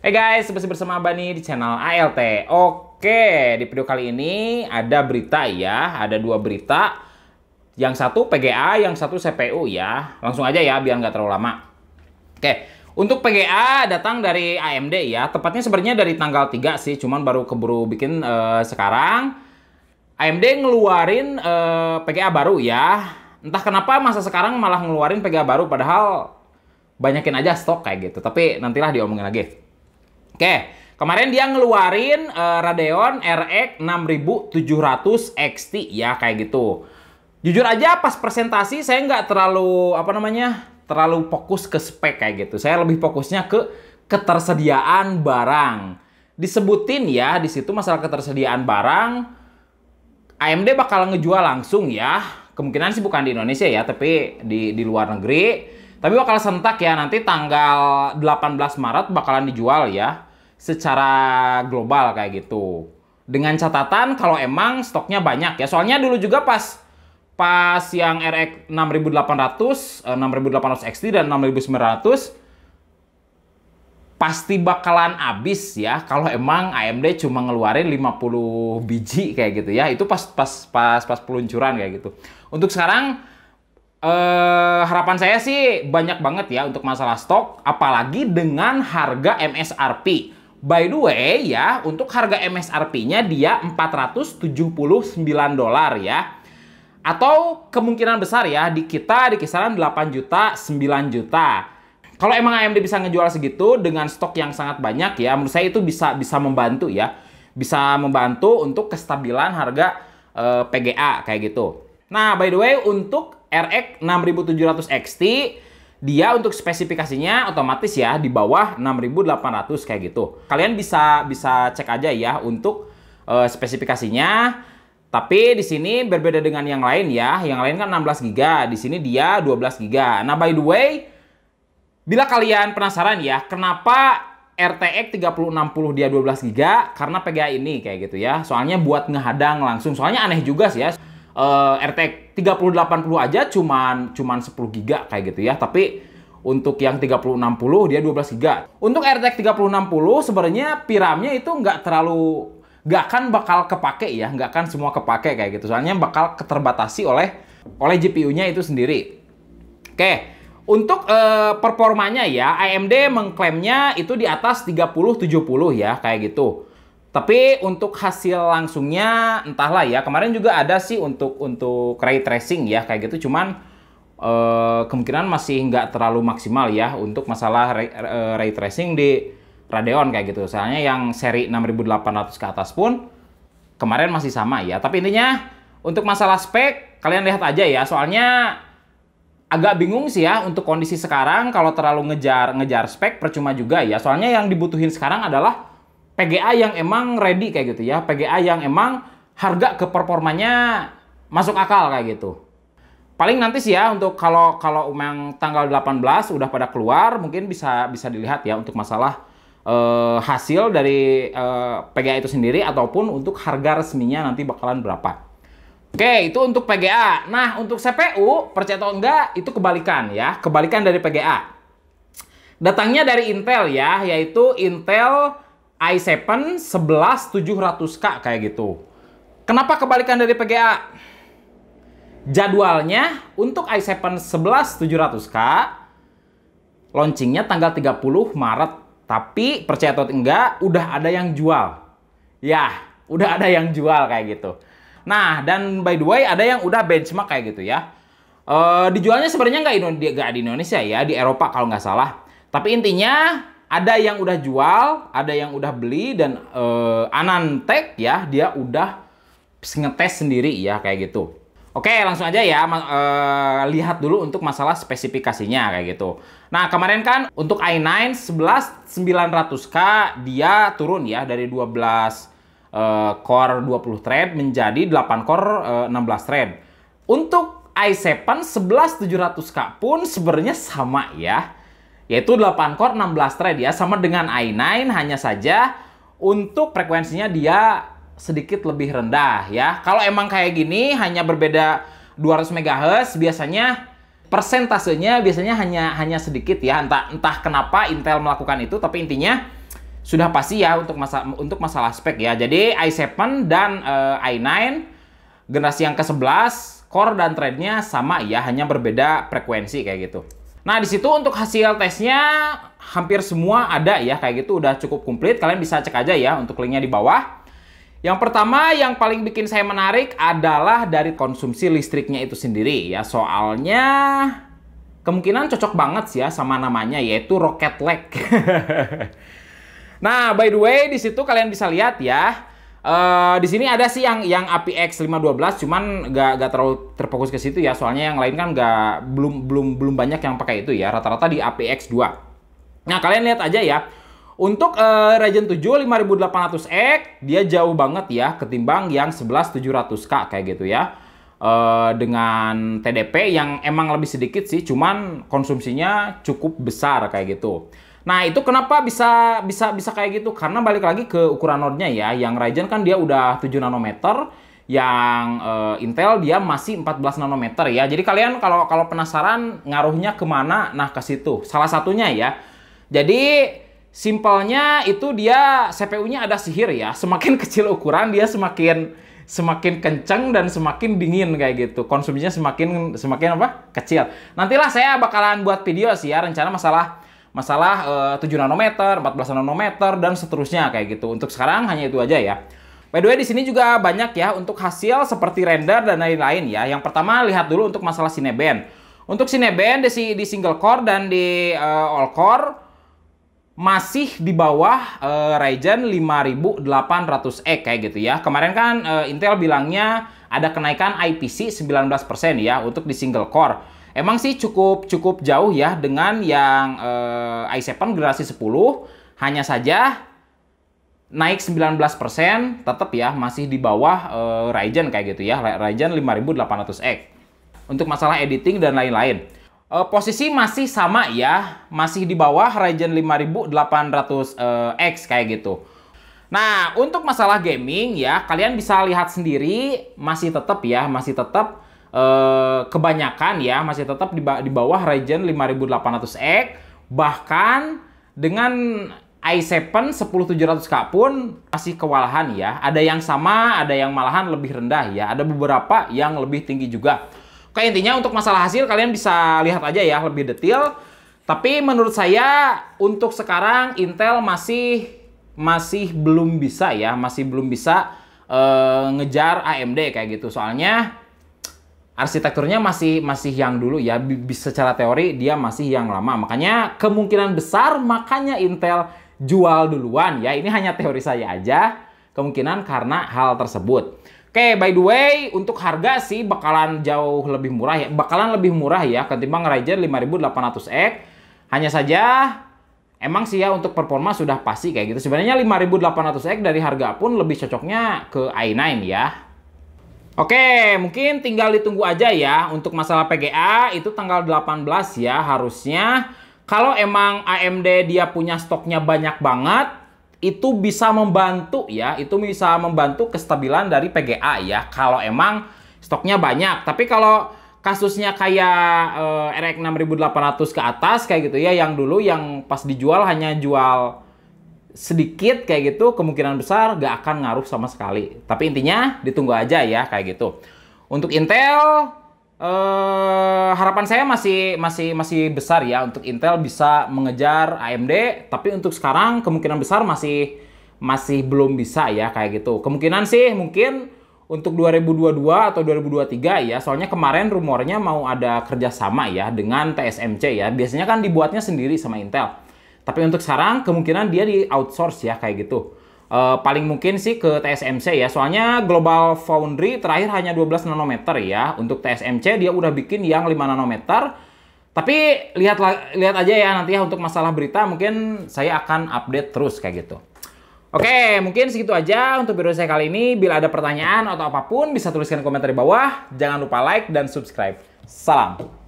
Hey guys, masih bersama Bani di channel ALT. Oke, di video kali ini ada berita ya, ada dua berita. Yang satu PGA, yang satu CPU ya. Langsung aja ya, biar nggak terlalu lama. Oke, untuk PGA datang dari AMD ya. Tepatnya sebenarnya dari tanggal 3 sih, cuman baru keburu bikin sekarang. AMD ngeluarin PGA baru ya. Entah kenapa masa sekarang malah ngeluarin PGA baru, padahal banyakin aja stok kayak gitu. Tapi nantilah diomongin lagi. Oke, kemarin dia ngeluarin Radeon RX 6700 XT ya, kayak gitu. Jujur aja pas presentasi saya nggak terlalu terlalu fokus ke spek kayak gitu. Saya lebih fokusnya ke ketersediaan barang. Disebutin ya di situ masalah ketersediaan barang, AMD bakal ngejual langsung ya. Kemungkinan sih bukan di Indonesia ya, tapi di luar negeri. Tapi bakal sentak ya, nanti tanggal 18 Maret bakalan dijual ya secara global kayak gitu. Dengan catatan kalau emang stoknya banyak ya. Soalnya dulu juga pas yang RX 6800 XT dan 6900 pasti bakalan habis ya kalau emang AMD cuma ngeluarin 50 biji kayak gitu ya. Itu pas peluncuran kayak gitu. Untuk sekarang harapan saya sih banyak banget ya untuk masalah stok, apalagi dengan harga MSRP. By the way ya, untuk harga MSRP-nya dia $479 ya. Atau kemungkinan besar ya di kita di kisaran 8 juta, 9 juta. Kalau emang AMD bisa ngejual segitu dengan stok yang sangat banyak ya, menurut saya itu bisa membantu ya. Bisa membantu untuk kestabilan harga PGA kayak gitu. Nah, by the way untuk RX 6700 XT dia untuk spesifikasinya otomatis ya di bawah 6800 kayak gitu. Kalian bisa cek aja ya untuk spesifikasinya. Tapi di sini berbeda dengan yang lain ya. Yang lain kan 16 GB, di sini dia 12 GB. Nah, by the way, bila kalian penasaran ya, kenapa RTX 3060 dia 12 GB? Karena PGA ini kayak gitu ya. Soalnya buat ngehadang langsung. Soalnya aneh juga sih ya. RTX 3080 aja cuman 10 GB kayak gitu ya. Tapi untuk yang 3060 dia 12 GB. Untuk RTX 3060 sebenarnya VRAM-nya itu nggak akan bakal kepake ya, nggak akan semua kepake kayak gitu. Soalnya bakal keterbatasi oleh GPU-nya itu sendiri. Oke, untuk performanya ya, AMD mengklaimnya itu di atas 3070 ya, kayak gitu. Tapi untuk hasil langsungnya entahlah ya. Kemarin juga ada sih untuk ray tracing ya, kayak gitu. Cuman kemungkinan masih nggak terlalu maksimal ya untuk masalah ray tracing di Radeon kayak gitu. Soalnya yang seri 6800 ke atas pun kemarin masih sama ya. Tapi intinya untuk masalah spek kalian lihat aja ya. Soalnya agak bingung sih ya untuk kondisi sekarang kalau terlalu ngejar spek percuma juga ya. Soalnya yang dibutuhin sekarang adalah PGA yang emang ready kayak gitu ya. PGA yang emang harga ke performanya masuk akal kayak gitu. Paling nanti sih ya untuk kalau memang tanggal 18 udah pada keluar, mungkin bisa dilihat ya untuk masalah hasil dari PGA itu sendiri ataupun untuk harga resminya nanti bakalan berapa. Oke, itu untuk PGA. Nah, untuk CPU, percaya atau enggak, itu kebalikan ya. Kebalikan dari PGA. Datangnya dari Intel ya, yaitu Intel i7 11700K kayak gitu. Kenapa kebalikan dari PGA? Jadwalnya untuk i7 11700K launchingnya tanggal 30 Maret. Tapi percaya atau enggak, udah ada yang jual. Ya, udah ada yang jual kayak gitu. Nah, dan by the way ada yang udah benchmark kayak gitu ya. Dijualnya sebenarnya nggak di Indonesia ya, di Eropa kalau nggak salah. Tapi intinya ada yang udah jual, ada yang udah beli, dan AnandTech ya dia udah ngetes sendiri ya kayak gitu. Oke, langsung aja ya lihat dulu untuk masalah spesifikasinya kayak gitu. Nah, kemarin kan untuk i9 11900K dia turun ya dari 12 core 20 thread menjadi 8 core 16 thread. Untuk i7 11700K pun sebenarnya sama ya. Yaitu 8 core 16 thread ya, sama dengan i9, hanya saja untuk frekuensinya dia sedikit lebih rendah ya. Kalau emang kayak gini hanya berbeda 200 MHz biasanya persentasenya hanya sedikit ya. Entah kenapa Intel melakukan itu, tapi intinya sudah pasti ya untuk masalah spek ya. Jadi i7 dan i9 generasi yang ke-11, core dan thread-nya sama ya, hanya berbeda frekuensi kayak gitu. Nah, di situ untuk hasil tesnya hampir semua ada ya, kayak gitu udah cukup komplit. Kalian bisa cek aja ya untuk linknya di bawah. Yang pertama yang paling bikin saya menarik adalah dari konsumsi listriknya itu sendiri ya. Soalnya kemungkinan cocok banget sih ya sama namanya, yaitu Rocket Lake. Nah, by the way, di situ kalian bisa lihat ya. Di sini ada sih yang APX 512, cuman nggak terlalu terfokus ke situ ya, soalnya yang lain kan belum banyak yang pakai itu ya, rata-rata di APX 2. Nah, kalian lihat aja ya, untuk Ryzen 7 5800X dia jauh banget ya ketimbang yang 11700K kayak gitu ya, dengan TDP yang emang lebih sedikit sih, cuman konsumsinya cukup besar kayak gitu. Nah, itu kenapa bisa kayak gitu? Karena balik lagi ke ukuran node-nya ya. Yang Ryzen kan dia udah 7 nanometer, yang Intel dia masih 14 nanometer ya. Jadi kalian kalau penasaran ngaruhnya kemana, nah ke situ. Salah satunya ya. Jadi simpelnya itu dia CPU-nya ada sihir ya. Semakin kecil ukuran dia semakin kenceng dan semakin dingin kayak gitu. Konsumsinya semakin apa? Kecil. Nantilah saya bakalan buat video sih ya, rencana masalah 7 nanometer, 14 nanometer, dan seterusnya kayak gitu. Untuk sekarang hanya itu aja ya. By the way, di sini juga banyak ya untuk hasil seperti render dan lain-lain ya. Yang pertama lihat dulu untuk masalah Cinebench. Untuk Cinebench di single core dan di all core masih di bawah Ryzen 5800X kayak gitu ya. Kemarin kan Intel bilangnya ada kenaikan IPC 19% ya untuk di single core. Emang sih cukup jauh ya dengan yang i7 generasi 10, hanya saja naik 19%, tetap ya masih di bawah Ryzen kayak gitu ya, Ryzen 5800X. Untuk masalah editing dan lain-lain, posisi masih sama ya, masih di bawah Ryzen 5800X kayak gitu. Nah, untuk masalah gaming ya, kalian bisa lihat sendiri masih tetap kebanyakan ya masih tetap di bawah Ryzen 5800X, bahkan dengan i7 10700K pun masih kewalahan ya. Ada yang sama, ada yang malahan lebih rendah ya, ada beberapa yang lebih tinggi juga. Oke, intinya untuk masalah hasil kalian bisa lihat aja ya lebih detail. Tapi menurut saya untuk sekarang Intel masih belum bisa ya, ngejar AMD kayak gitu. Soalnya arsitekturnya masih yang dulu ya, secara teori dia masih yang lama. Makanya kemungkinan besar Intel jual duluan ya. Ini hanya teori saya aja, kemungkinan karena hal tersebut. Oke, by the way, untuk harga sih bakalan jauh lebih murah ya, ketimbang Ryzen 5800X. Hanya saja emang sih ya untuk performa sudah pasti kayak gitu. Sebenarnya 5800X dari harga pun lebih cocoknya ke i9 ya. Oke, mungkin tinggal ditunggu aja ya. Untuk masalah PGA itu tanggal 18 ya harusnya. Kalau emang AMD dia punya stoknya banyak banget, itu bisa membantu ya. Itu bisa membantu kestabilan dari PGA ya, kalau emang stoknya banyak. Tapi kalau kasusnya kayak RX 6800 ke atas kayak gitu ya, yang dulu yang pas dijual hanya jual sedikit kayak gitu, kemungkinan besar gak akan ngaruh sama sekali. Tapi intinya ditunggu aja ya kayak gitu. Untuk Intel harapan saya masih besar ya untuk Intel bisa mengejar AMD, tapi untuk sekarang kemungkinan besar masih belum bisa ya kayak gitu. Kemungkinan sih mungkin untuk 2022 atau 2023 ya, soalnya kemarin rumornya mau ada kerjasama ya dengan TSMC ya. Biasanya kan dibuatnya sendiri sama Intel. Tapi untuk sekarang kemungkinan dia di outsource ya kayak gitu. Paling mungkin sih ke TSMC ya. Soalnya Global Foundry terakhir hanya 12 nanometer ya. Untuk TSMC dia udah bikin yang 5 nanometer. Tapi lihat aja ya nanti ya untuk masalah berita mungkin saya akan update terus kayak gitu. Oke, mungkin segitu aja untuk video saya kali ini. Bila ada pertanyaan atau apapun bisa tuliskan di komentar di bawah. Jangan lupa like dan subscribe. Salam.